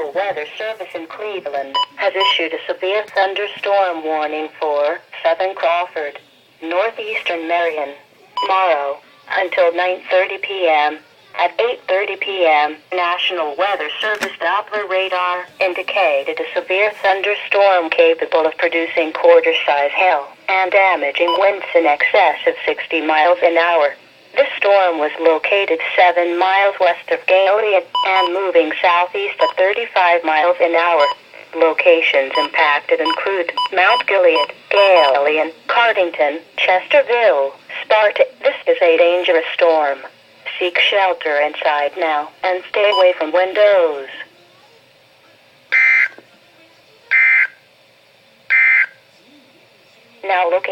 National Weather Service in Cleveland has issued a severe thunderstorm warning for southern Crawford, northeastern Marion, tomorrow until 9:30 p.m. At 8:30 p.m., National Weather Service Doppler radar indicated a severe thunderstorm capable of producing quarter-size hail and damaging winds in excess of 60 miles an hour. This storm was located 7 miles west of Galeon and moving southeast at 35 miles an hour. Locations impacted include Mount Gilead, Galeon, Cardington, Chesterville, Sparta. This is a dangerous storm. Seek shelter inside now and stay away from windows. Now looking